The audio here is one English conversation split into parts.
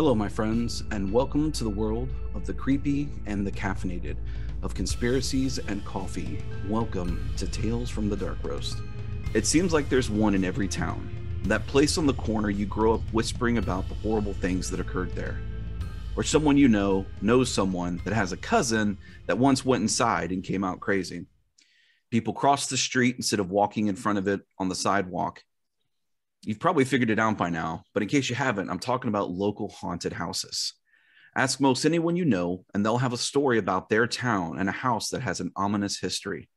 Hello, my friends, and welcome to the world of the creepy and the caffeinated, of conspiracies and coffee. Welcome to Tales from the Dark Roast. It seems like there's one in every town, that place on the corner you grow up whispering about the horrible things that occurred there. Or someone you know knows someone that has a cousin that once went inside and came out crazy. People cross the street instead of walking in front of it on the sidewalk. You've probably figured it out by now, but in case you haven't, I'm talking about local haunted houses. Ask most anyone you know, and they'll have a story about their town and a house that has an ominous history,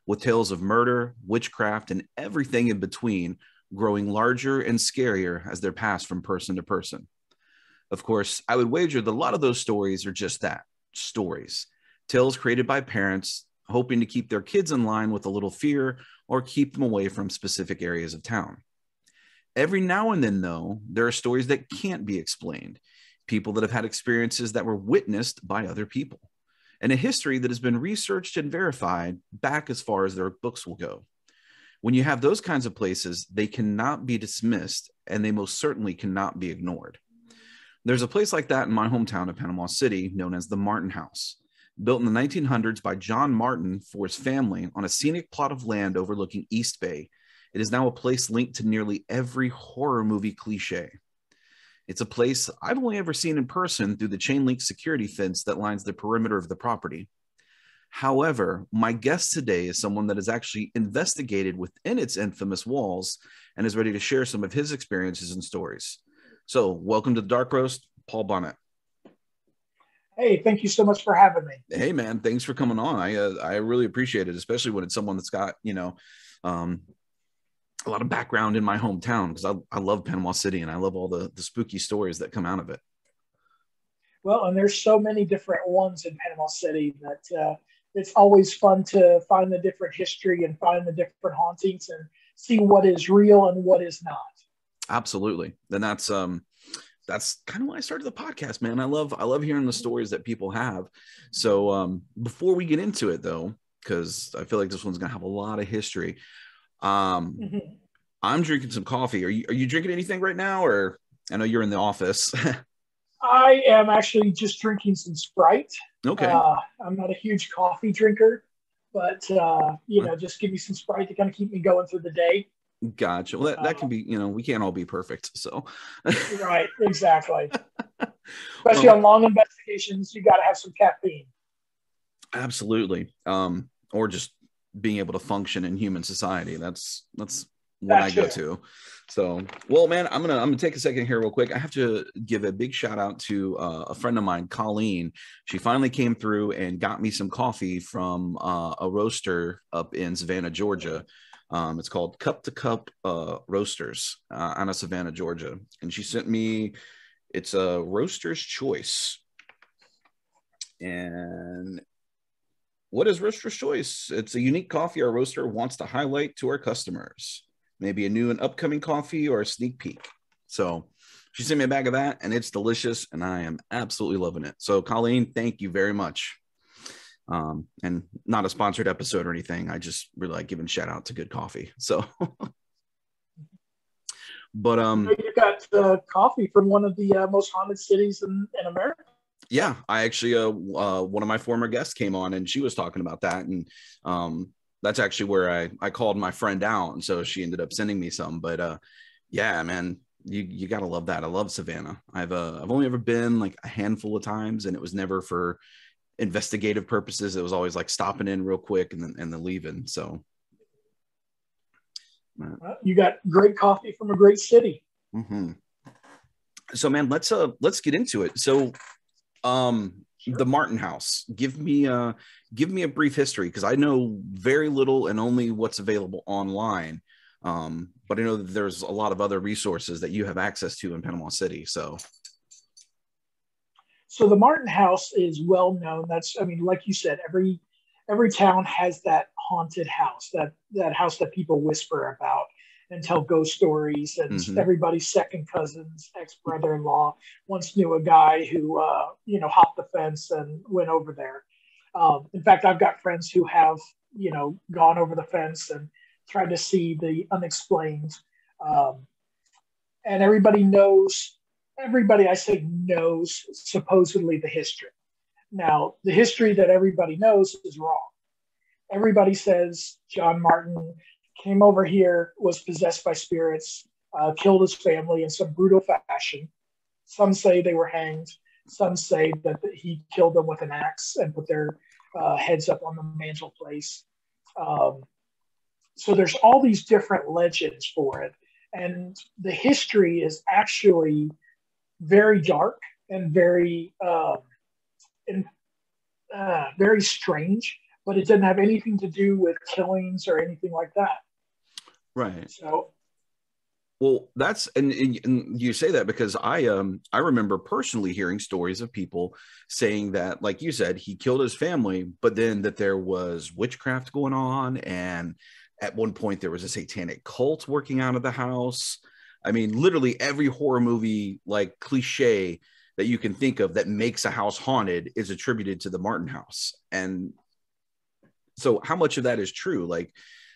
with tales of murder, witchcraft, and everything in between growing larger and scarier as they're passed from person to person. Of course, I would wager that a lot of those stories are just that, stories. Tales created by parents hoping to keep their kids in line with a little fear or keep them away from specific areas of town. Every now and then, though, there are stories that can't be explained, people that have had experiences that were witnessed by other people, and a history that has been researched and verified back as far as their books will go. When you have those kinds of places, they cannot be dismissed, and they most certainly cannot be ignored. There's a place like that in my hometown of Panama City known as the Martin House, built in the 1900s by John Martin for his family on a scenic plot of land overlooking East Bay. It is now a place linked to nearly every horror movie cliche. It's a place I've only ever seen in person through the chain link security fence that lines the perimeter of the property. However, my guest today is someone that has actually investigated within its infamous walls and is ready to share some of his experiences and stories. So, welcome to the Dark Roast, Paul Bonnette. Hey, thank you so much for having me. Hey, man, thanks for coming on. I really appreciate it, especially when it's someone that's got, a lot of background in my hometown, because I love Panama City and I love all the spooky stories that come out of it. Well, and there's so many different ones in Panama City that it's always fun to find the different history and find the different hauntings and see what is real and what is not. Absolutely. And that's kind of why I started the podcast, man. I love hearing the stories that people have. So before we get into it, though, because I feel like this one's gonna have a lot of history. I'm drinking some coffee. Are you drinking anything right now? Or I know you're in the office. I am actually just drinking some Sprite. Okay. I'm not a huge coffee drinker, but just give me some Sprite to kind of keep me going through the day. Gotcha. Well, that can be, we can't all be perfect. So right, exactly. Especially on long investigations, you got to have some caffeine. Absolutely. Or just being able to function in human society. That's what I go to. So, well, man, I'm gonna take a second here real quick. I have to give a big shout out to a friend of mine, Colleen. She finally came through and got me some coffee from a roaster up in Savannah, Georgia. It's called Cup to Cup Roasters out of Savannah, Georgia. And she sent me, it's a Roaster's Choice. And what is Roaster's Choice? It's a unique coffee our roaster wants to highlight to our customers. Maybe a new and upcoming coffee or a sneak peek. So she sent me a bag of that, and it's delicious, and I am absolutely loving it. So, Colleen, thank you very much. And not a sponsored episode or anything. I just really like giving shout out to good coffee. So, but you got coffee from one of the most haunted cities in America. Yeah, I actually one of my former guests came on and she was talking about that, and that's actually where I called my friend out, and so she ended up sending me some. But yeah, man, you gotta love that. I love Savannah. I've only ever been like a handful of times, and it was never for investigative purposes. It was always like stopping in real quick and then leaving. So you got great coffee from a great city. Mm-hmm. So, man, let's get into it. So sure. The Martin House, give me a brief history, because I know very little and only what's available online. But I know that there's a lot of other resources that you have access to in Panama City. So the Martin House is well known. Like you said, every town has that haunted house, that house that people whisper about and tell ghost stories, and everybody's second cousins, ex-brother-in-law once knew a guy who hopped the fence and went over there. In fact, I've got friends who have gone over the fence and tried to see the unexplained, and everybody knows everybody, I say, knows supposedly the history. Now, the history that everybody knows is wrong. Everybody says John Martin came over here, was possessed by spirits, killed his family in some brutal fashion. Some say they were hanged. Some say that he killed them with an axe and put their heads up on the mantelpiece. So there's all these different legends for it. And the history is actually very dark and very very strange, but it didn't have anything to do with killings or anything like that. Right. So, well, that's and you say that because I remember personally hearing stories of people saying that, like you said, he killed his family, but then that there was witchcraft going on, and at one point there was a satanic cult working out of the house. I mean, literally every horror movie, like, cliche that you can think of that makes a house haunted is attributed to the Martin house. And so how much of that is true? Like,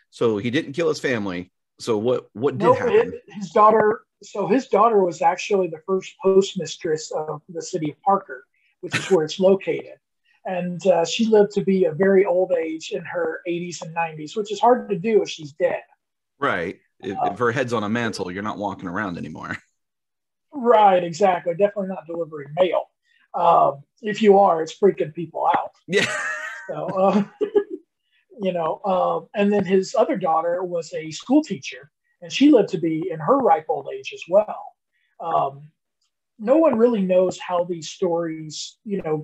so he didn't kill his family. So what did happen? His daughter was actually the first postmistress of the city of Parker, which is where it's located. And she lived to be a very old age in her 80s and 90s, which is hard to do if she's dead. Right. If her head's on a mantle, you're not walking around anymore. Right, exactly. Definitely not delivering mail. If you are, it's freaking people out. Yeah. So, and then his other daughter was a school teacher, and she lived to be in her ripe old age as well. No one really knows how these stories,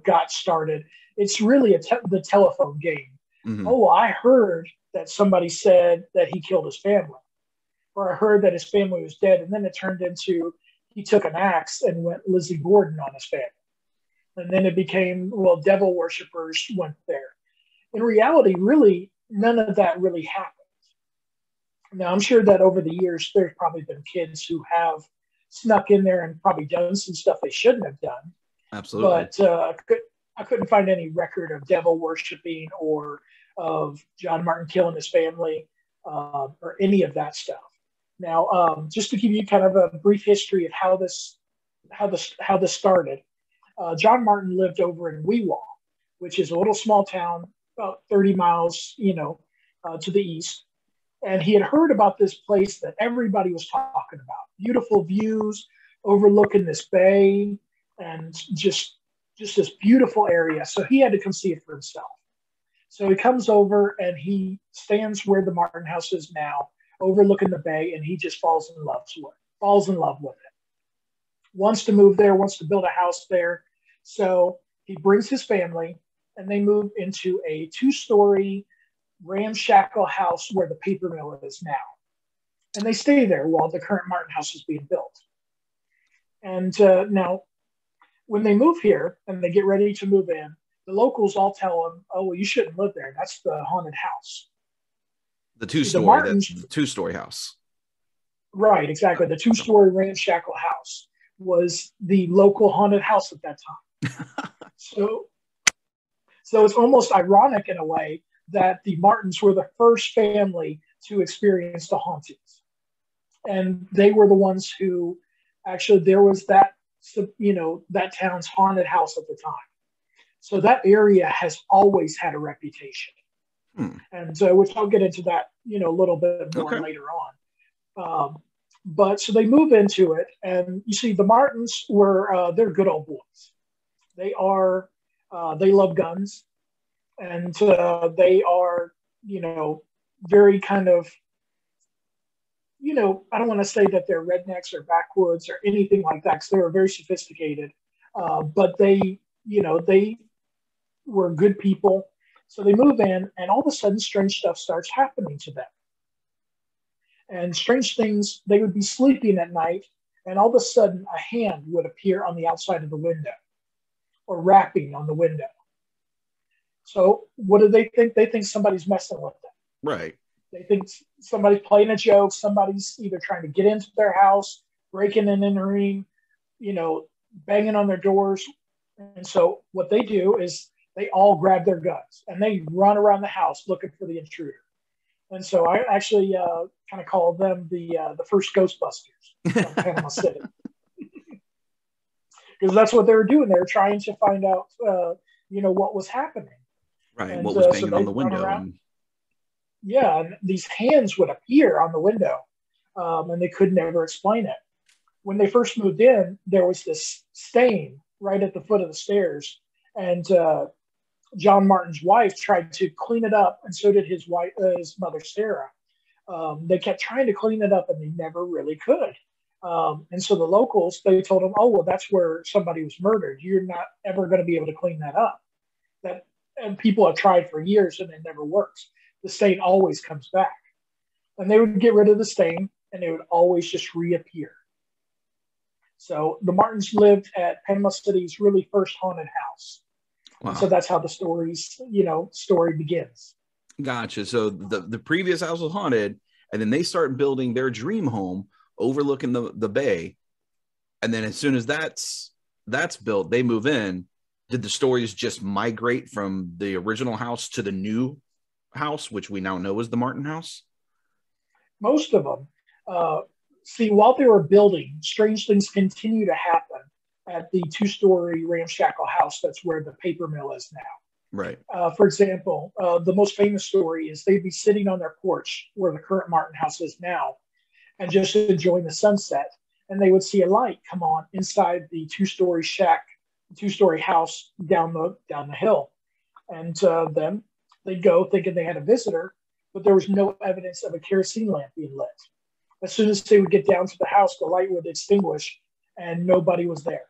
got started. It's really the telephone game. Mm-hmm. Oh, I heard that somebody said that he killed his family, or I heard that his family was dead, and then it turned into he took an axe and went Lizzie Borden on his family. And then it became, well, devil worshippers went there. In reality, really, none of that really happened. Now, I'm sure that over the years, there's probably been kids who have snuck in there and probably done some stuff they shouldn't have done. Absolutely. But I couldn't find any record of devil worshiping or of John Martin killing his family or any of that stuff. Now, just to give you kind of a brief history of how this started, John Martin lived over in Weewaw, which is a little small town about 30 miles, to the east. And he had heard about this place that everybody was talking about. Beautiful views overlooking this bay and just this beautiful area. So he had to come see it for himself. So he comes over and he stands where the Martin house is now, overlooking the bay, and he just falls in love with it. Wants to move there, wants to build a house there. So he brings his family, and they move into a 2-story ramshackle house where the paper mill is now. And they stay there while the current Martin house is being built. And now, when they move here and they get ready to move in, the locals all tell them, oh, well, you shouldn't live there. That's the haunted house. The two-story house. Right, exactly. The 2-story ramshackle house was the local haunted house at that time. So it's almost ironic in a way that the Martins were the first family to experience the hauntings. And they were the ones who actually, there was that town's haunted house at the time. So that area has always had a reputation. And so, which I'll get into that, a little bit more later on. But so they move into it, and you see the Martins were, they're good old boys. They love guns, and they are, very kind of, I don't want to say that they're rednecks or backwoods or anything like that, because they were very sophisticated. But they were good people. So they move in, and all of a sudden, strange stuff starts happening to them. And strange things, they would be sleeping at night, and all of a sudden, a hand would appear on the outside of the window or rapping on the window. So what do they think? They think somebody's messing with them. Right. They think somebody's playing a joke. Somebody's either trying to get into their house, breaking and entering, banging on their doors. And so what they do is they all grab their guns and they run around the house looking for the intruder. And so I actually kind of call them the first Ghostbusters from Panama City. because that's what they were doing. They were trying to find out, what was happening. Right. And What was banging so on they'd the run window? around. Yeah, and these hands would appear on the window, and they could never explain it. When they first moved in, there was this stain right at the foot of the stairs, and John Martin's wife tried to clean it up, and so did his wife, his mother Sarah. They kept trying to clean it up, and they never really could. And so the locals, they told them, "Oh, well, that's where somebody was murdered. You're not ever going to be able to clean that up." And people have tried for years, and it never works. The stain always comes back, and they would get rid of the stain, and it would always just reappear. So the Martins lived at Panama City's really first haunted house. Wow. And so that's how the story begins. Gotcha. So the previous house was haunted, and then they start building their dream home overlooking the bay. And then as soon as that's built, they move in. Did the stories just migrate from the original house to the new house, which we now know is the Martin house? Most of them. See, while they were building, strange things continue to happen at the two-story ramshackle house that's where the paper mill is now. Right. For example, the most famous story is they'd be sitting on their porch where the current Martin house is now and just enjoying the sunset. And they would see a light come on inside the two-story shack, two-story house down the hill. And then they'd go thinking they had a visitor, but there was no evidence of a kerosene lamp being lit. As soon as they would get down to the house, the light would extinguish and nobody was there.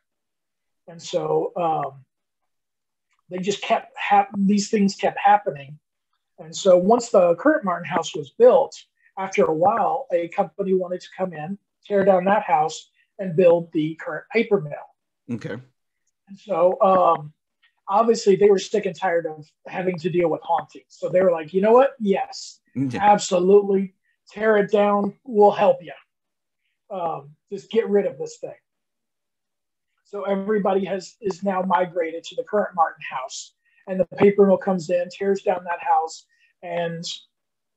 And so they just these things kept happening. And so once the current Martin house was built, after a while, a company wanted to come in, tear down that house, and build the current paper mill. Okay. And so obviously they were sick and tired of having to deal with hauntings. So they were like, you know what? Yes, absolutely. Tear it down. We'll help you. Just get rid of this thing. So everybody is now migrated to the current Martin house. And the paper mill comes in, tears down that house, and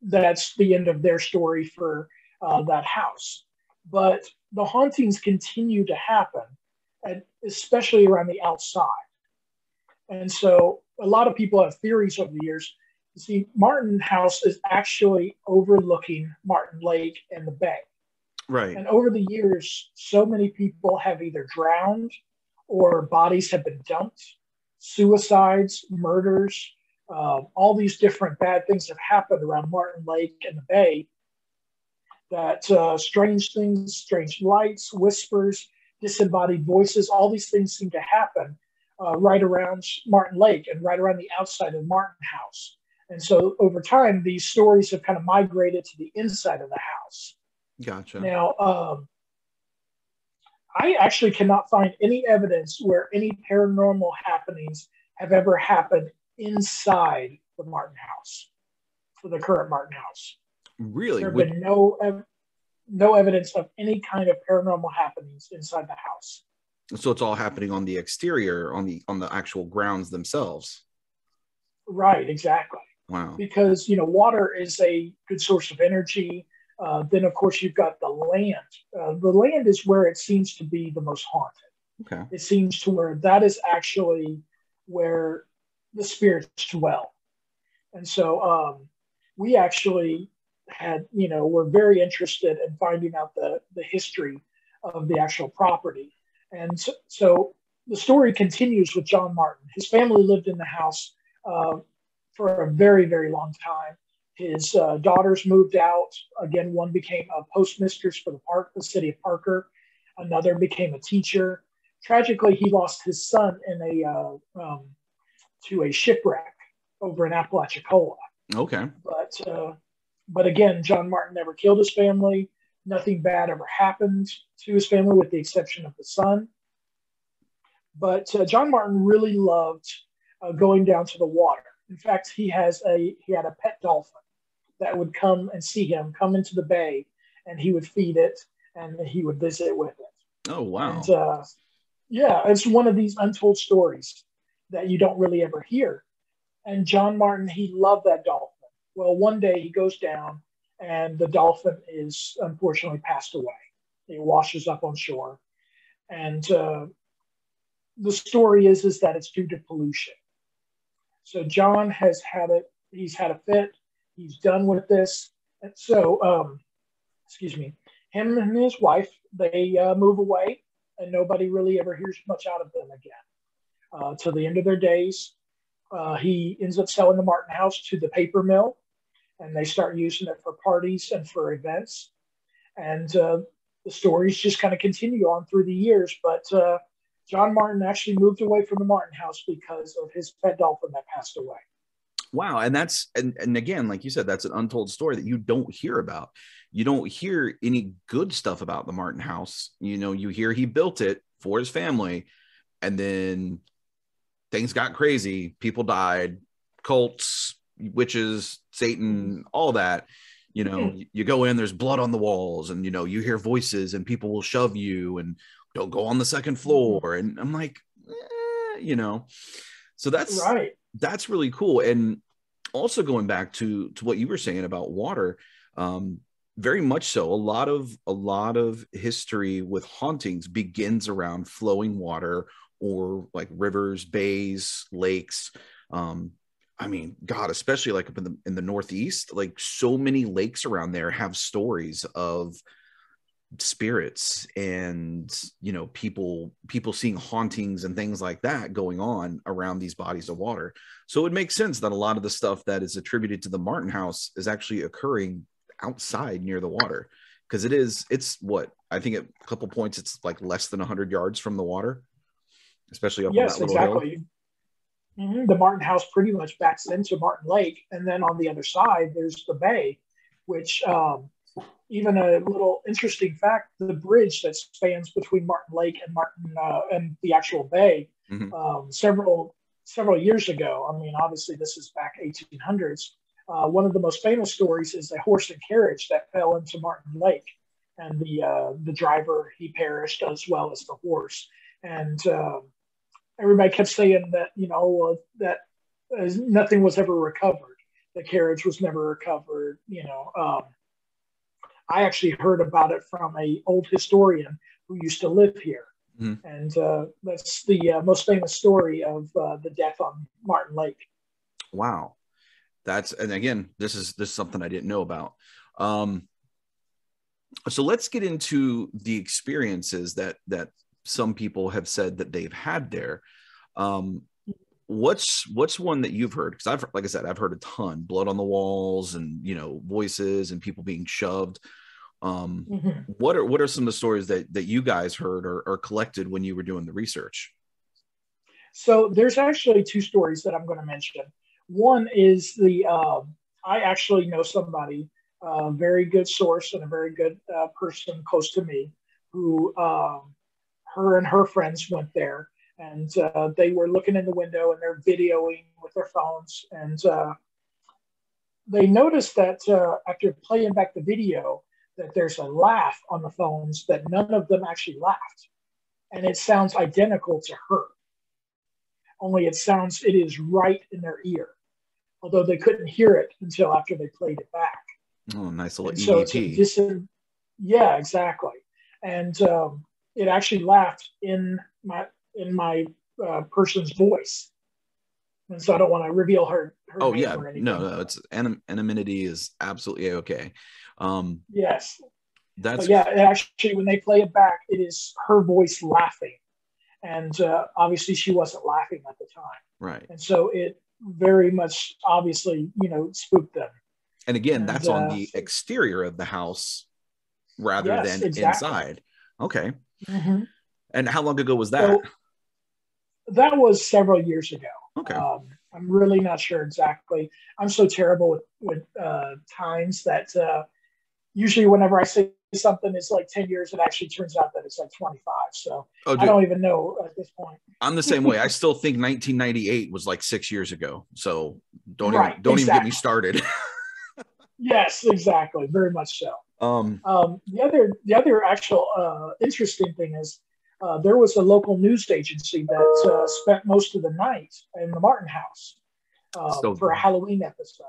that's the end of their story for that house. But the hauntings continue to happen, and especially around the outside. And so a lot of people have theories over the years. You see, Martin House is actually overlooking Martin Lake and the bay. Right. And over the years, so many people have either drowned or bodies have been dumped, suicides, murders, all these different bad things have happened around Martin Lake and the bay. That strange things, strange lights, whispers, disembodied voices, all these things seem to happen right around Martin Lake and right around the outside of Martin House. And so over time, these stories have kind of migrated to the inside of the house. Gotcha. Now, I actually cannot find any evidence where any paranormal happenings have ever happened inside the Martin House, for the current Martin House. Really? There have been no evidence of any kind of paranormal happenings inside the house. So it's all happening on the exterior, on the actual grounds themselves. Right, exactly. Wow. Because, water is a good source of energy. Then, of course, you've got the land. The land is where it seems to be the most haunted. Okay. It seems to where that is actually where the spirits dwell. And so we actually were very interested in finding out the history of the actual property. And so the story continues with John Martin. His family lived in the house for a very, very long time. His daughters moved out. Again, one became a postmistress for the city of Parker. Another became a teacher. Tragically, he lost his son in to a shipwreck over in Apalachicola. Okay. But again, John Martin never killed his family. Nothing bad ever happened to his family, with the exception of the son. But John Martin really loved going down to the water. In fact, he had a pet dolphin that would come and see him, come into the bay, and he would feed it and he would visit with it. Oh, wow. And, it's one of these untold stories that you don't really ever hear. And John Martin, he loved that dolphin. Well, one day he goes down and the dolphin is unfortunately passed away. It washes up on shore. And the story is that it's due to pollution. So John has had it. He's had a fit. He's done with this. And so, excuse me, him and his wife, they move away, and nobody really ever hears much out of them again. Till the end of their days, he ends up selling the Martin house to the paper mill, and they start using it for parties and for events. And the stories just kind of continue on through the years. But John Martin actually moved away from the Martin house because of his pet dolphin that passed away. Wow. And that's, and again, like you said, that's an untold story that you don't hear about. You don't hear any good stuff about the Martin house. You know, you hear he built it for his family, and then things got crazy. People died, cults, witches, Satan, all that. You know, you go in, there's blood on the walls, and, you know, you hear voices, and people will shove you and don't go on the second floor. And I'm like, you know, so that's right. That's really cool. And also going back to what you were saying about water, very much so. A lot of history with hauntings begins around flowing water, or like rivers, bays, lakes. I mean, God, especially like up in the Northeast, like so many lakes around there have stories of spirits and, you know, people seeing hauntings and things like that going on around these bodies of water. So it makes sense that a lot of the stuff that is attributed to the Martin house is actually occurring outside near the water, because it's what I think at a couple points it's like less than 100 yards from the water, especially up on that little hill. The Martin house pretty much backs into Martin Lake, and then on the other side there's the bay, which even a little interesting fact, the bridge that spans between Martin Lake and and the actual bay, several years ago, I mean, obviously this is back 1800s, one of the most famous stories is a horse and carriage that fell into Martin Lake, and the driver, he perished, as well as the horse. And everybody kept saying that, you know, that nothing was ever recovered. The carriage was never recovered, you know. I actually heard about it from an old historian who used to live here. And that's the most famous story of the death on Martin Lake. Wow. And again, this is something I didn't know about. So let's get into the experiences that some people have said that they've had there. What's one that you've heard? Because like I said, I've heard a ton: blood on the walls, and, you know, voices and people being shoved. What are some of the stories that you guys heard or collected when you were doing the research? So there's actually two stories that I'm going to mention. One is I actually know somebody, a very good source and a very good person close to me, who her and her friends went there, and they were looking in the window and they're videoing with their phones, and they noticed that after playing back the video, that there's a laugh on the phones, that none of them actually laughed. And it sounds identical to her. Only it is right in their ear. Although they couldn't hear it until after they played it back. Oh, nice little EVP. So yeah, exactly. And it actually laughed in my person's voice. And so I don't want to reveal her oh name yeah, or anything. no, it's anonymity is absolutely okay. Yes, that's but yeah. Actually, when they play it back, it is her voice laughing, and obviously she wasn't laughing at the time, right? And so it very much obviously, you know, spooked them. And again, that's on the exterior of the house rather than inside. Okay. And how long ago was that? So, that was several years ago. Okay. I'm really not sure exactly. I'm so terrible with times that usually whenever I say something is like 10 years, it actually turns out that it's like 25. So I don't even know at this point. I'm the same way. I still think 1998 was like 6 years ago. So don't even get me started. Yes, exactly. Very much so. The other actual interesting thing is there was a local news agency that spent most of the night in the Martin house for a Halloween episode.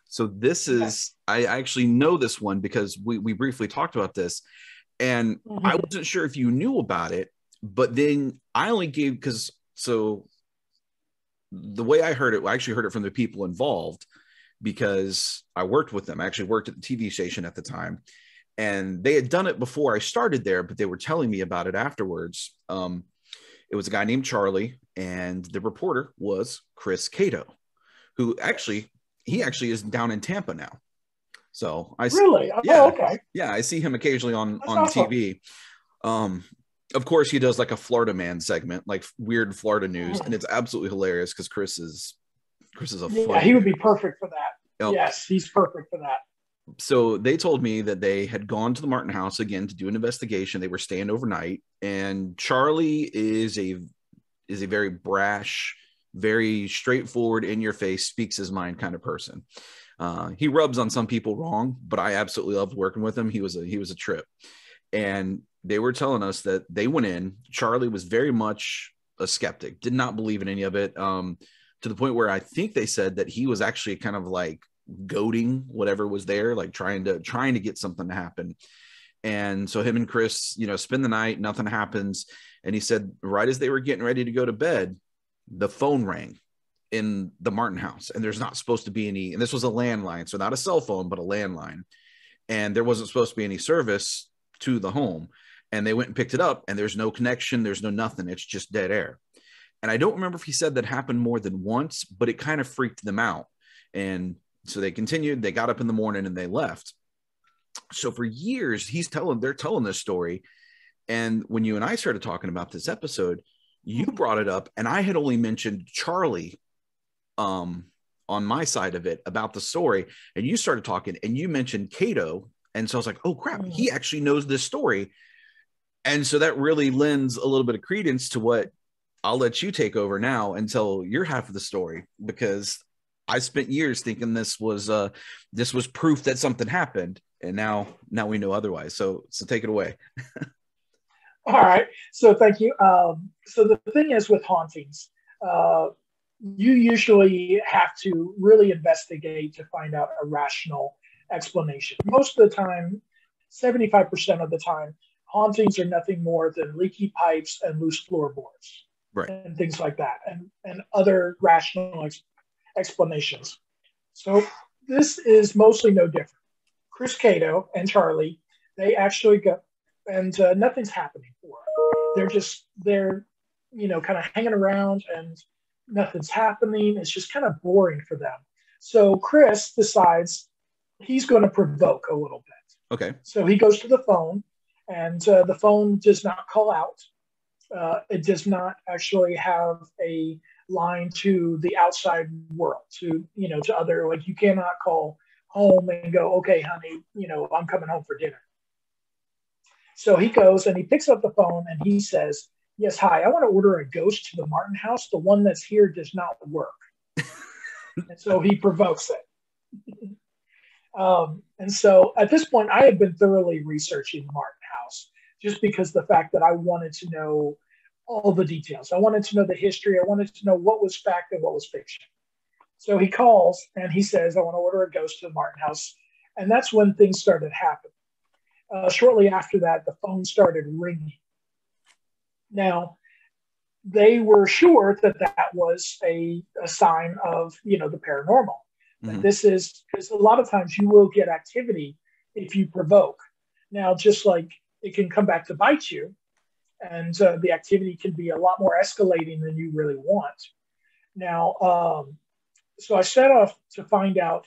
So this is, I actually know this one because we briefly talked about this, and I wasn't sure if you knew about it. But then I only gave, because so the way I heard it, I actually heard it from the people involved because I worked with them. I actually worked at the TV station at the time, and they had done it before I started there, but they were telling me about it afterwards. It was a guy named Charlie, and the reporter was Chris Cato, who actually is down in Tampa now. So I really, yeah, okay, yeah, I see him occasionally on awesome. TV. Of course, he does like a Florida man segment, like weird Florida news, and it's absolutely hilarious because Chris is a funny he would dude. be perfect for that. Oh, Yes, he's perfect for that. so they told me that they had gone to the Martin house again to do an investigation. They were staying overnight, and Charlie is a very brash, very straightforward, in your face, speaks his mind kind of person. He rubs on some people wrong, but I absolutely loved working with him. He was a trip. And they were telling us that they went in. Charlie was very much a skeptic, did not believe in any of it, to the point where I think they said that he was actually kind of like goading whatever was there, like trying to get something to happen. And so him and Chris, spend the night, nothing happens. And he said right as they were getting ready to go to bed, the phone rang in the Martin house, and there's not supposed to be any, and this was a landline, so not a cell phone, but a landline. And there wasn't supposed to be any service to the home. And they went and picked it up, and there's no connection. There's no nothing. It's just dead air. And I don't remember if he said that happened more than once, but it kind of freaked them out. And so they continued, they got up in the morning and they left. So for years, they're telling this story. And when you and I started talking about this episode, you brought it up, and I had only mentioned Charlie on my side of it about the story. And you started talking and you mentioned Cato. And so I was like, oh crap, he actually knows this story. And so that really lends a little bit of credence to what I'll let you take over now and tell your half of the story, because I spent years thinking this was proof that something happened. And now we know otherwise. So take it away. All right. So thank you. So the thing is with hauntings, you usually have to really investigate to find out a rational explanation. Most of the time, 75% of the time, hauntings are nothing more than leaky pipes and loose floorboards, right, and things like that, and other rational explanations. So this is mostly no different. Chris Cato and Charlie, they actually go, and nothing's happening for them. They're kind of hanging around, and nothing's happening. It's just kind of boring for them. So Chris decides he's going to provoke a little bit. Okay. So he goes to the phone, and the phone does not call out. It does not actually have a line to the outside world, to other, like you cannot call home and go, okay, honey, I'm coming home for dinner. So he goes and he picks up the phone and he says, yes, hi, I want to order a ghost to the Martin house. The one that's here does not work. And so he provokes it. And so at this point, I had been thoroughly researching the Martin house, just because the fact that I wanted to know all the details. I wanted to know the history. I wanted to know what was fact and what was fiction. So he calls and he says, I want to order a ghost to the Martin house. And that's when things started happening. Shortly after that, the phone started ringing. Now, they were sure that that was a sign of, the paranormal. Mm-hmm. This is because a lot of times you will get activity if you provoke. Now, just like it can come back to bite you, and the activity can be a lot more escalating than you really want. Now, so I set off to find out,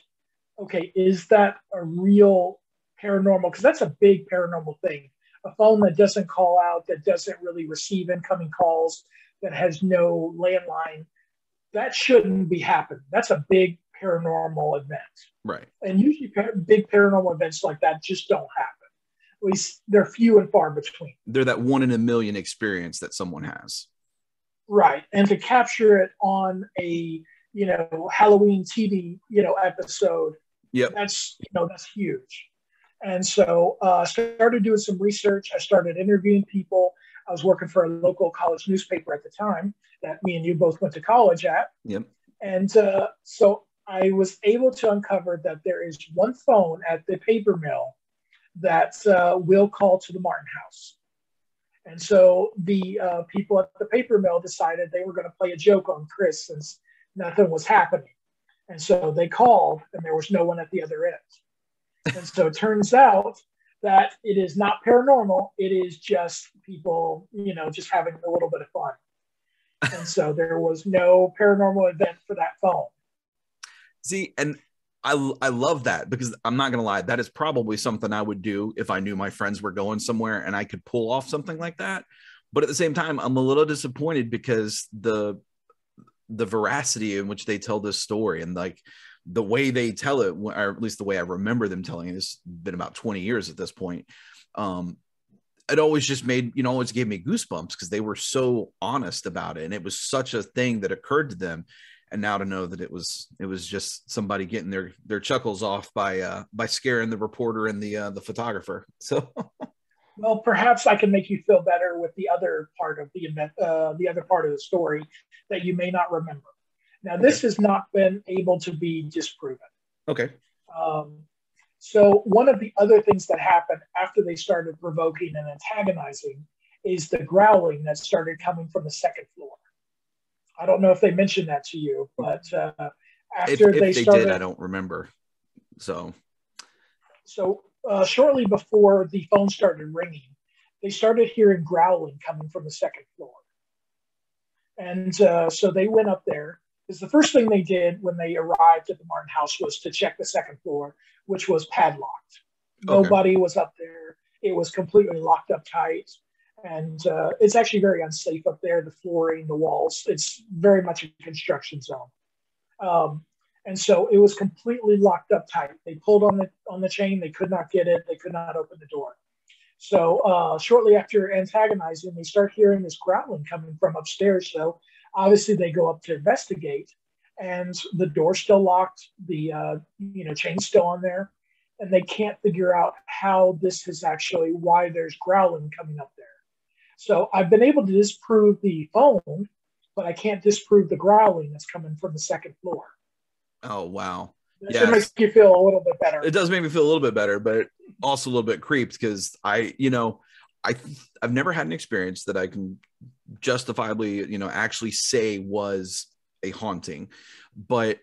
okay, is that a real paranormal? Because that's a big paranormal thing. A phone that doesn't call out, that doesn't really receive incoming calls, that has no landline, that shouldn't be happening. That's a big paranormal event. Right. And usually big paranormal events like that just don't happen. At least they're few and far between. They're that 1 in a million experience that someone has. Right. And to capture it on a, Halloween TV, episode, yep, that's huge. And so I started doing some research. I started interviewing people. I was working for a local college newspaper at the time that me and you both went to college at. Yep. And so I was able to uncover that there is one phone at the paper mill that will call to the Martin house. And so the people at the paper mill decided they were going to play a joke on Chris since nothing was happening. And so they called, and there was no one at the other end. And so it turns out that it is not paranormal. It is just people, just having a little bit of fun. And so there was no paranormal event for that phone. See, and I love that, because I'm not going to lie, that is probably something I would do if I knew my friends were going somewhere and I could pull off something like that. But at the same time, I'm a little disappointed because the veracity in which they tell this story, and like the way they tell it, or at least the way I remember them telling it, it's been about 20 years at this point. It always just made, always gave me goosebumps, because they were so honest about it. And it was such a thing that occurred to them. And now to know that it was just somebody getting their chuckles off by scaring the reporter and the photographer. So, well, perhaps I can make you feel better with the other part of the event, the other part of the story that you may not remember. Now, this has not been able to be disproven. Okay. So one of the other things that happened after they started provoking and antagonizing is the growling that started coming from the second floor. I don't know if they mentioned that to you, but after if they started, did, I don't remember. So shortly before the phone started ringing, they started hearing growling coming from the second floor. And so they went up there, because the first thing they did when they arrived at the Martin house was to check the second floor, which was padlocked. Nobody was up there. It was completely locked up tight. And it's actually very unsafe up there, the flooring, the walls. It's very much a construction zone. And so it was completely locked up tight. They pulled on the chain. They could not get it. They could not open the door. So shortly after antagonizing, they start hearing this growling coming from upstairs. So obviously they go up to investigate, and the door's still locked. The chain's still on there. And they can't figure out how this is actually, why there's growling coming up there. So I've been able to disprove the phone, but I can't disprove the growling that's coming from the second floor. Oh, wow. That makes you feel a little bit better. It does make me feel a little bit better, but also a little bit creeped, because I've never had an experience that I can justifiably, actually say was a haunting. But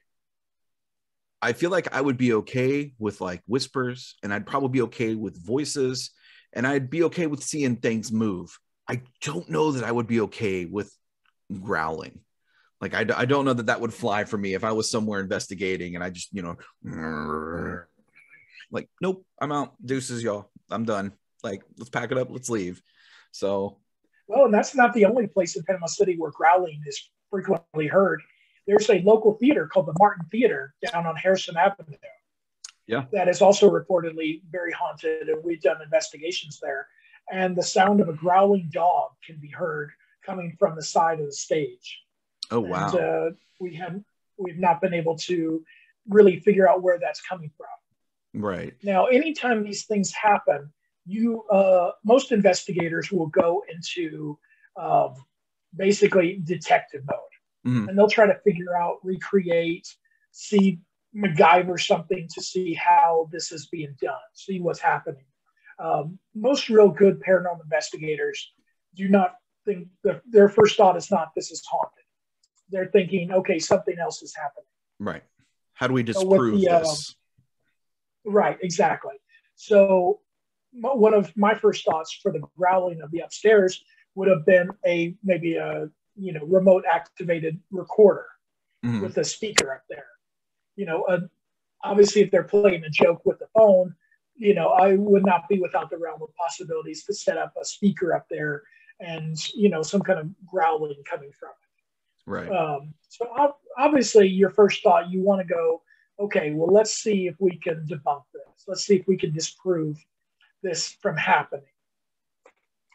I feel like I would be okay with like whispers, and I'd probably be okay with voices, and I'd be okay with seeing things move. I don't know that I would be okay with growling. Like, I don't know that would fly for me if I was somewhere investigating and I just, like, nope, I'm out. Deuces, y'all. I'm done. Like, let's pack it up. Let's leave. So. Well, and that's not the only place in Panama City where growling is frequently heard. There's a local theater called the Martin Theater down on Harrison Avenue. Yeah. That is also reportedly very haunted, and we've done investigations there. And the sound of a growling dog can be heard coming from the side of the stage. Oh, wow. And we've not been able to really figure out where that's coming from. Right. Now, anytime these things happen, most investigators will go into basically detective mode. Mm-hmm. And they'll try to figure out, recreate, see MacGyver something to see how this is being done, see what's happening. Most real good paranormal investigators do not think their first thought is not, this is haunted. They're thinking, okay, something else is happening. Right. How do we disprove this? Right, exactly. So one of my first thoughts for the growling of the upstairs would have been maybe a remote activated recorder with a speaker up there. Obviously, if they're playing a joke with the phone, I would not be without the realm of possibilities to set up a speaker up there and, some kind of growling coming from it. Right. So obviously your first thought, you want to go, okay, well, let's see if we can debunk this. Let's see if we can disprove this from happening.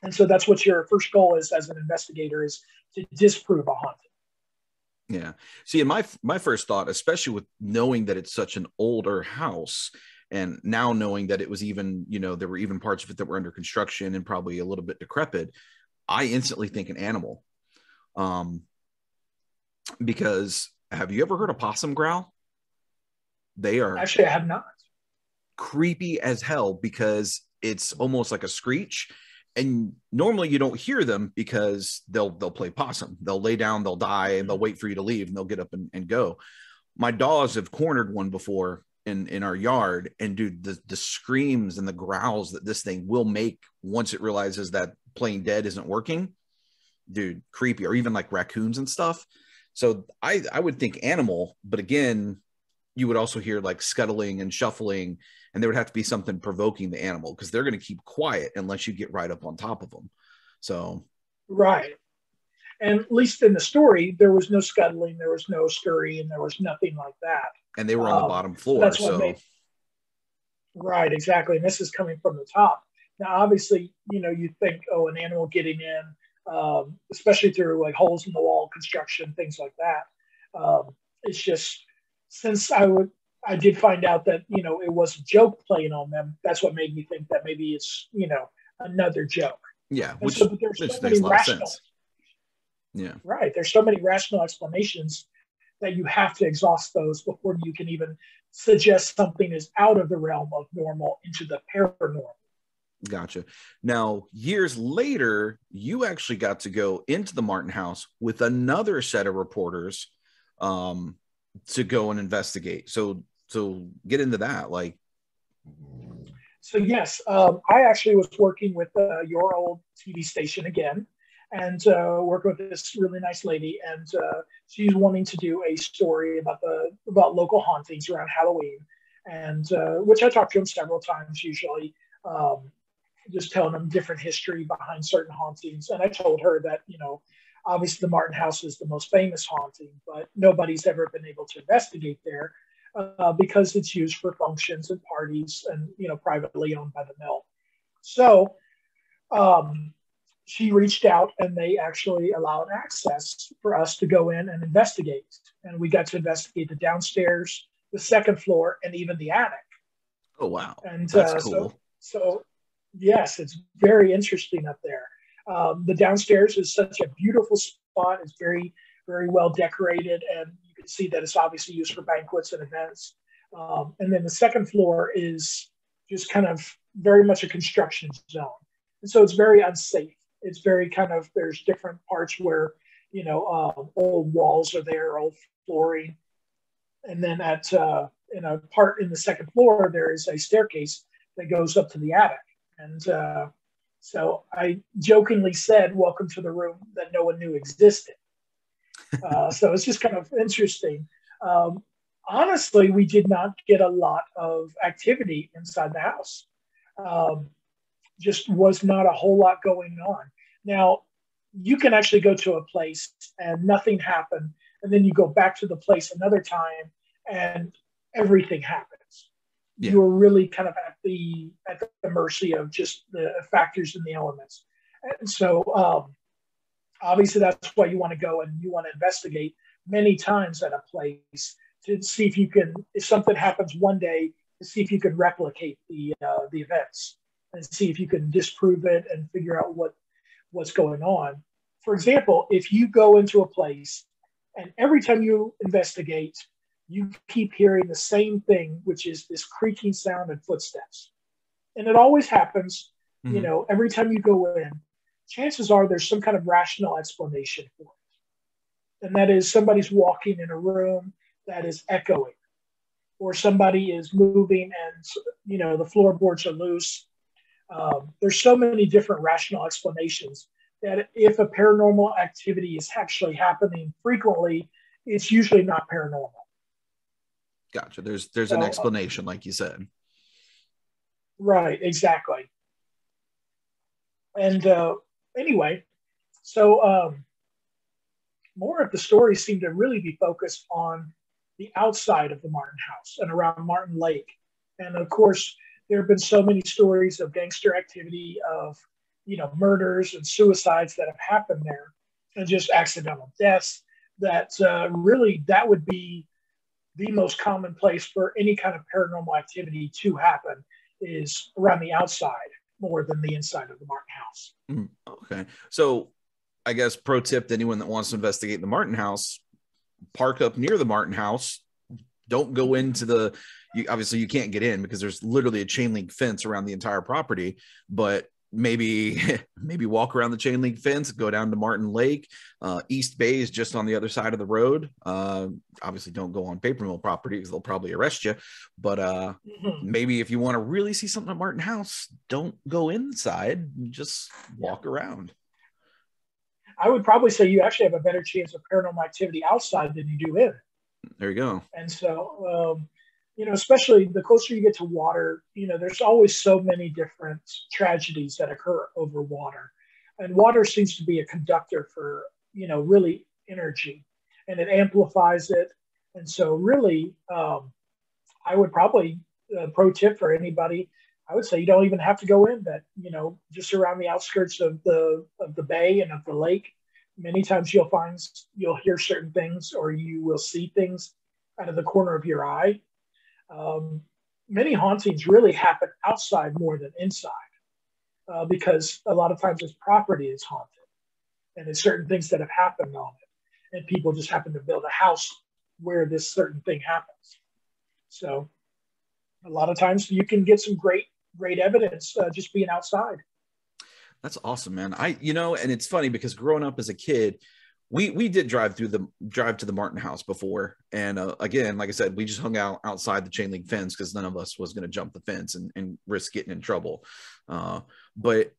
And so that's what your first goal is as an investigator, is to disprove a haunting. Yeah. See, in my first thought, especially with knowing that it's such an older house, and now knowing that it was even, there were even parts of it that were under construction and probably a little bit decrepit, I instantly think an animal. Because have you ever heard a possum growl? They are actually, I have not. Creepy as hell, because it's almost like a screech, And normally you don't hear them because they'll play possum. They'll lay down, they'll die, and they'll wait for you to leave, and they'll get up and go. My dogs have cornered one before in our yard, and dude, the screams and the growls that this thing will make once it realizes that playing dead isn't working, dude, creepy. Or even like raccoons and stuff. So I would think animal, but again, you would also hear like scuttling and shuffling, and there would have to be something provoking the animal, because they're going to keep quiet unless you get right up on top of them. So right. And at least in the story, there was no scuttling, there was no scurrying, there was nothing like that. And they were on the bottom floor. That's what made, right, exactly. And this is coming from the top. Now, obviously, you think, oh, an animal getting in, especially through like holes in the wall, construction, things like that. It's just, since I did find out that, it was a joke playing on them, that's what made me think that maybe it's, another joke. Yeah, which so makes a lot of sense. Yeah. Right. There's so many rational explanations that you have to exhaust those before you can even suggest something is out of the realm of normal into the paranormal. Gotcha. Now, years later, you actually got to go into the Martin house with another set of reporters to go and investigate. So get into that. Like, so yes, I actually was working with your old TV station again, and working with this really nice lady, and she's wanting to do a story about local hauntings around Halloween, and which I talked to him several times, usually just telling them different history behind certain hauntings. And I told her that, obviously the Martin house is the most famous haunting, but nobody's ever been able to investigate there because it's used for functions and parties and, privately owned by the mill. So she reached out, and they actually allowed access for us to go in and investigate. And we got to investigate the downstairs, the second floor, and even the attic. Oh, wow. And that's cool. So yes, it's very interesting up there. The downstairs is such a beautiful spot. It's very, very well decorated, and you can see that it's obviously used for banquets and events. And then the second floor is just kind of very much a construction zone. And so it's very unsafe. It's very kind of, there's different parts where, old walls are there, old flooring. And then in a part in the second floor, there is a staircase that goes up to the attic. And so I jokingly said, welcome to the room that no one knew existed. So it's just kind of interesting. Honestly, we did not get a lot of activity inside the house. Just was not a whole lot going on. Now, you can actually go to a place and nothing happened, and then you go back to the place another time and everything happens. Yeah. You're really kind of at the mercy of just the factors and the elements. And so obviously that's why you want to go and you want to investigate many times at a place to see if you can, if something happens one day, to see if you can replicate the events and see if you can disprove it and figure out what's going on. For example, if you go into a place and every time you investigate, you keep hearing the same thing, which is this creaking sound and footsteps. And it always happens, every time you go in, chances are there's some kind of rational explanation for it. And that is somebody's walking in a room that is echoing, or somebody is moving and, the floorboards are loose. There's so many different rational explanations that if a paranormal activity is actually happening frequently, it's usually not paranormal. Gotcha. There's an explanation, like you said. Right, exactly. And anyway, so more of the stories seem to really be focused on the outside of the Martin house and around Martin Lake. And of course, there have been so many stories of gangster activity, of murders and suicides that have happened there, and just accidental deaths. That really, that would be the most common place for any kind of paranormal activity to happen, is around the outside more than the inside of the Martin house. Okay. So I guess pro tip to anyone that wants to investigate the Martin house, park up near the Martin house. Don't go into obviously you can't get in because there's literally a chain link fence around the entire property, but maybe maybe walk around the chain link fence, go down to Martin Lake. East Bay is just on the other side of the road. Obviously don't go on paper mill property because they'll probably arrest you, but maybe if you want to really see something at Martin House, don't go inside, just walk around. I would probably say you actually have a better chance of paranormal activity outside than you do in. There you go. And so especially the closer you get to water, there's always so many different tragedies that occur over water. And water seems to be a conductor for, really energy, and it amplifies it. And so really, I would probably, pro tip for anybody, I would say you don't even have to go in that, just around the outskirts of the bay and of the lake. Many times you'll hear certain things, or you will see things out of the corner of your eye. Many hauntings really happen outside more than inside, because a lot of times this property is haunted, and there's certain things that have happened on it, and people just happen to build a house where this certain thing happens. So a lot of times you can get some great evidence just being outside. That's awesome, man. And it's funny because growing up as a kid, we did drive to the Martin House before. And again, like I said, we just hung out outside the chain link fence because none of us was going to jump the fence and risk getting in trouble. But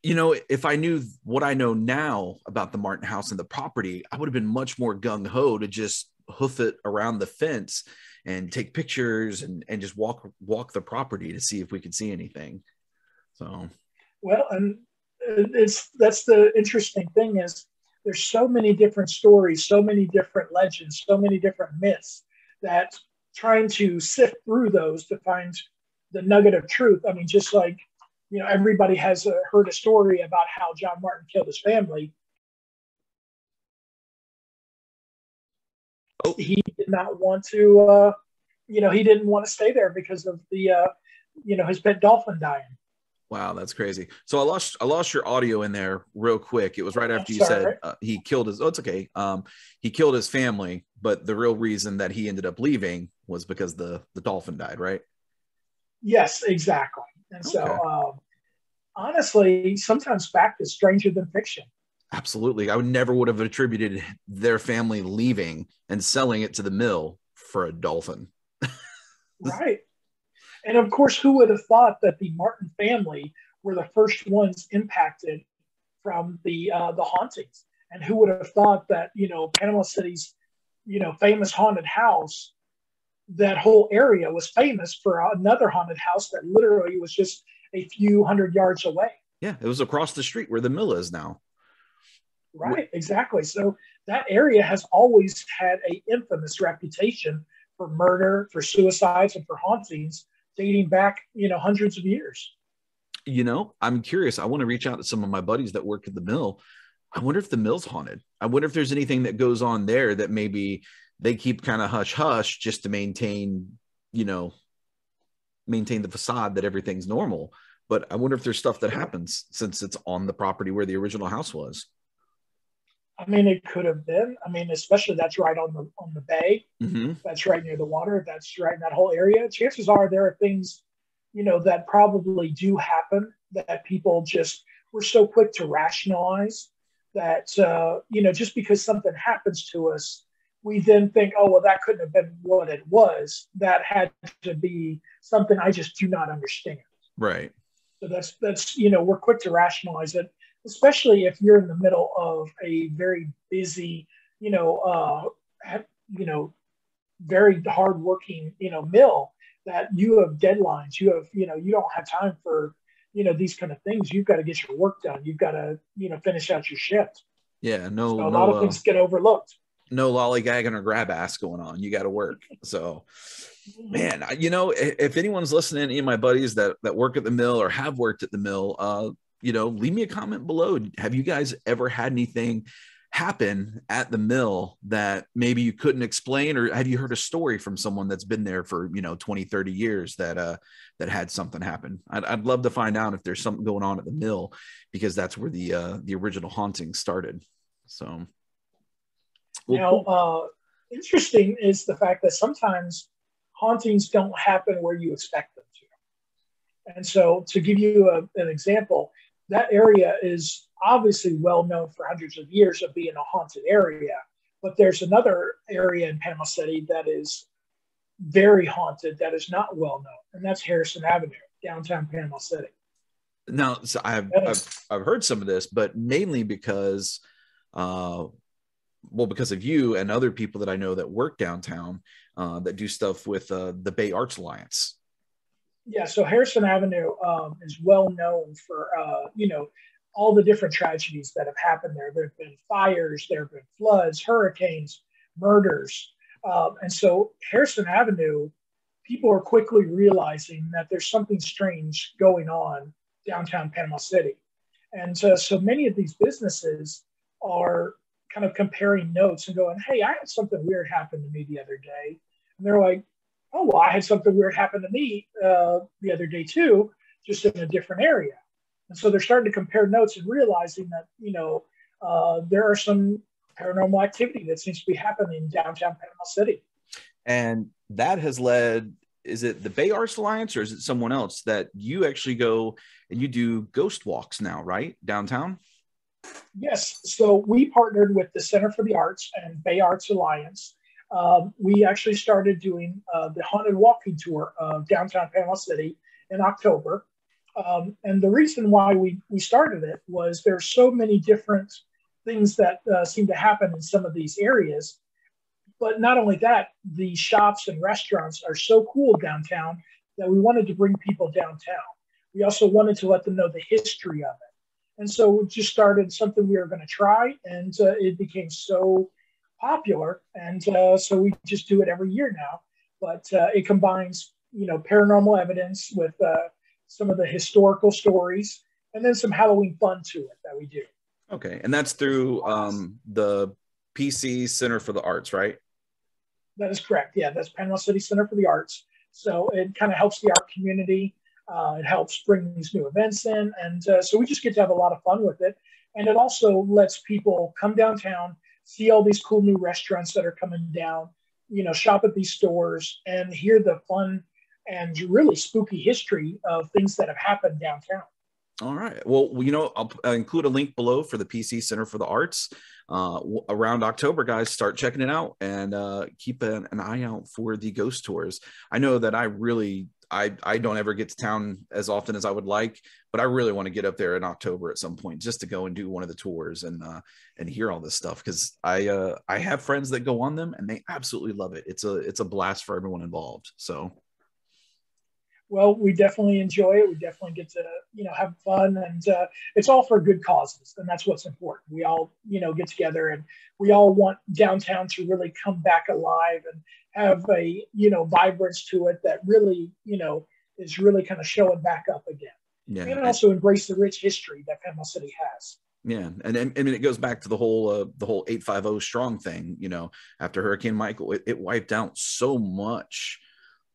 if I knew what I know now about the Martin House and the property, I would have been much more gung-ho to just hoof it around the fence and take pictures and just walk the property to see if we could see anything. So, well, and that's the interesting thing is there's so many different stories, so many different legends, so many different myths that trying to sift through those to find the nugget of truth. I mean, just like, everybody has heard a story about how John Martin killed his family. Oh. He did not want to, he didn't want to stay there because of the, his pet dolphin dying. Wow, that's crazy. So I lost your audio in there real quick. It was right after you said he killed his. Oh, it's okay. He killed his family, but the real reason that he ended up leaving was because the dolphin died, right? Yes, exactly. And so, honestly, sometimes fact is stranger than fiction. Absolutely, I would have attributed their family leaving and selling it to the mill for a dolphin. Right. And of course, who would have thought that the Martin family were the first ones impacted from the hauntings? And who would have thought that, Panama City's, famous haunted house, that whole area was famous for another haunted house that literally was just a few hundred yards away. Yeah, it was across the street where the mill is now. Right, exactly. So that area has always had an infamous reputation for murder, for suicides, and for hauntings dating back, hundreds of years. I'm curious. I want to reach out to some of my buddies that work at the mill. I wonder if the mill's haunted. I wonder if there's anything that goes on there that maybe they keep kind of hush hush just to maintain the facade that everything's normal. But I wonder if there's stuff that happens since it's on the property where the original house was. I mean, it could have been. I mean, especially that's right on the bay. Mm-hmm. That's right near the water. That's right in that whole area. Chances are there are things, that probably do happen that people just were so quick to rationalize that, just because something happens to us, we then think, oh, well, that couldn't have been what it was. That had to be something I just do not understand. Right. So that's we're quick to rationalize it, especially if you're in the middle of a very busy, very hardworking, mill that you have deadlines. You have, you don't have time for, these kind of things. You've got to get your work done. You've got to, finish out your shift. Yeah, so a lot of things get overlooked. No lollygagging or grab ass going on. You got to work. So, man, if anyone's listening, any of my buddies that work at the mill or have worked at the mill, leave me a comment below. Have you guys ever had anything happen at the mill that maybe you couldn't explain, or have you heard a story from someone that's been there for 20, 30 years that had something happen? I'd love to find out if there's something going on at the mill, because that's where the original haunting started. So now, interesting is the fact that sometimes hauntings don't happen where you expect them to. And so to give you an example, that area is obviously well known for hundreds of years of being a haunted area. But there's another area in Panama City that is very haunted that is not well known, and that's Harrison Avenue, downtown Panama City. Now, so I've heard some of this, but mainly because, because of you and other people that I know that work downtown that do stuff with the Bay Arts Alliance. Yeah, so Harrison Avenue is well known for all the different tragedies that have happened there. There have been fires, there have been floods, hurricanes, murders, and so Harrison Avenue, people are quickly realizing that there's something strange going on downtown Panama City, and so many of these businesses are kind of comparing notes and going, "Hey, I had something weird happen to me the other day," and they're like, "Oh, well, I had something weird happen to me the other day too, just in a different area." And so they're starting to compare notes and realizing that, there are some paranormal activity that seems to be happening in downtown Panama City. And that has led, is it the Bay Arts Alliance or is it someone else that you actually go and you do ghost walks now, right? Downtown? Yes. So we partnered with the Center for the Arts and Bay Arts Alliance. We actually started doing the haunted walking tour of downtown Panama City in October. And the reason why we started it was there's so many different things that seem to happen in some of these areas. But not only that, the shops and restaurants are so cool downtown that we wanted to bring people downtown. We also wanted to let them know the history of it. And so we just started something we were going to try, and it became so popular. And so we just do it every year now. But it combines, paranormal evidence with some of the historical stories, and then some Halloween fun to it that we do. Okay. And that's through the PC Center for the Arts, right? That is correct. Yeah, that's Panama City Center for the Arts. So it kind of helps the art community. It helps bring these new events in. And so we just get to have a lot of fun with it. And it also lets people come downtown, see all these cool new restaurants that are coming down, shop at these stores and hear the fun and really spooky history of things that have happened downtown. All right. Well, I'll include a link below for the PC Center for the Arts. Around October, guys, start checking it out and keep an eye out for the ghost tours. I know that I don't ever get to town as often as I would like, but I really want to get up there in October at some point just to go and do one of the tours and hear all this stuff, because I have friends that go on them and they absolutely love it. It's a blast for everyone involved. So. Well, we definitely enjoy it. We definitely get to, have fun, and it's all for good causes. And that's what's important. We all, get together, and we all want downtown to really come back alive and have a, vibrance to it that really, is really kind of showing back up again. Yeah. And also embrace the rich history that Panama City has. Yeah. And it goes back to the whole 850 strong thing, after Hurricane Michael, it wiped out so much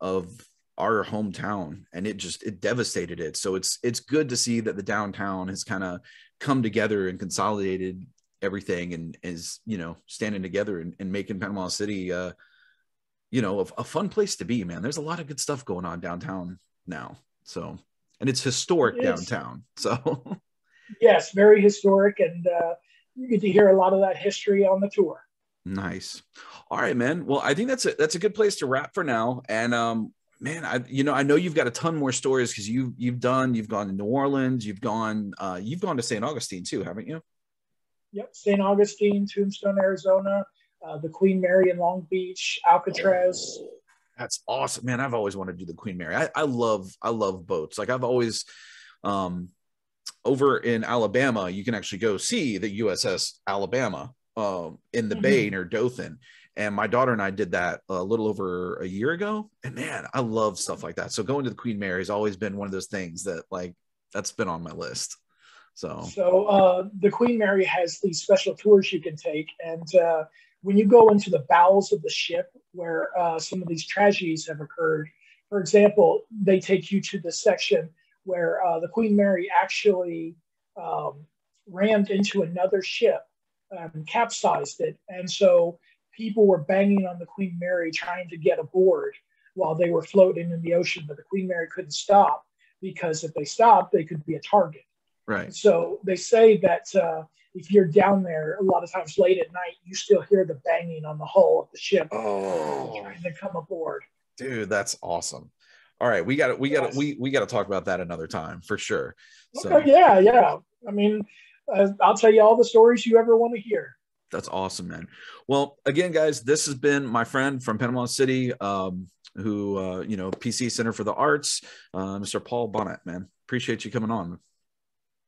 of our hometown and it devastated it. So it's good to see that the downtown has kind of come together and consolidated everything and is, standing together and making Panama City, a fun place to be, man. There's a lot of good stuff going on downtown now. So, and it's historic downtown. So yes, very historic. And you get to hear a lot of that history on the tour. Nice. All right, man. Well, I think that's a good place to wrap for now. And, man, I know you've got a ton more stories because you've gone to New Orleans, you've gone to St. Augustine too, haven't you? Yep, St. Augustine, Tombstone, Arizona, the Queen Mary in Long Beach, Alcatraz. Oh, that's awesome, man. I've always wanted to do the Queen Mary. I love boats. Like I've always, over in Alabama, you can actually go see the USS Alabama in the bay near Dothan. And my daughter and I did that a little over a year ago. And man, I love stuff like that. So going to the Queen Mary has always been one of those things that that's been on my list. So the Queen Mary has these special tours you can take. And when you go into the bowels of the ship where some of these tragedies have occurred, for example, they take you to the section where the Queen Mary actually rammed into another ship and capsized it. And so people were banging on the Queen Mary trying to get aboard while they were floating in the ocean, but the Queen Mary couldn't stop because if they stopped, they could be a target. Right. So they say that if you're down there a lot of times late at night, you still hear the banging on the hull of the ship trying to come aboard. Dude, that's awesome. All right, we got to talk about that another time for sure. So okay, yeah. I mean, I'll tell you all the stories you ever want to hear. That's awesome, man. Well, again, guys, this has been my friend from Panama City, who PC Center for the Arts, Mr. Paul Bonnette, man. Appreciate you coming on.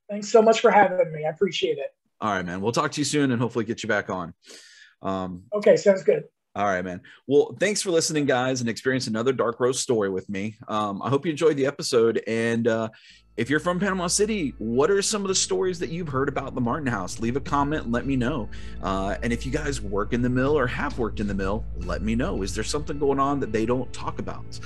Thanks so much for having me. I appreciate it. All right, man. We'll talk to you soon and hopefully get you back on. Okay, sounds good. All right, man. Well, thanks for listening, guys, and experience another Dark Roast story with me. I hope you enjoyed the episode. And if you're from Panama City, what are some of the stories that you've heard about the Martin House? Leave a comment and let me know. And if you guys work in the mill or have worked in the mill, let me know. Is there something going on that they don't talk about?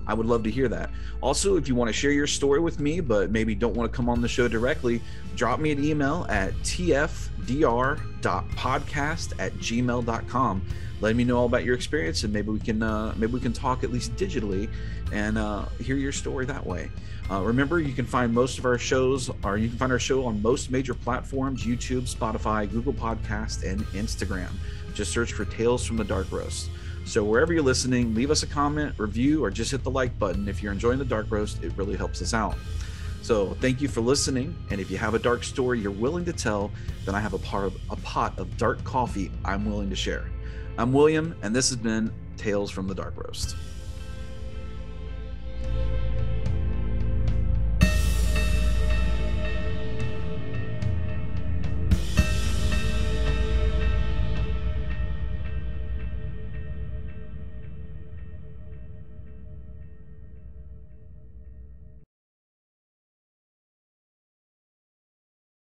I would love to hear that. Also, if you want to share your story with me, but maybe don't want to come on the show directly, drop me an email at tfdr.podcast@gmail.com. Let me know all about your experience, and maybe we can talk at least digitally and hear your story that way. Remember, you can find most of our shows, or you can find our show on most major platforms: YouTube, Spotify, Google Podcast, and Instagram. Just search for Tales from the Dark Roast. So wherever you're listening, leave us a comment, review, or just hit the like button. If you're enjoying the Dark Roast, it really helps us out. So thank you for listening. And if you have a dark story you're willing to tell, then I have a pot of dark coffee I'm willing to share. I'm William, and this has been Tales from the Dark Roast.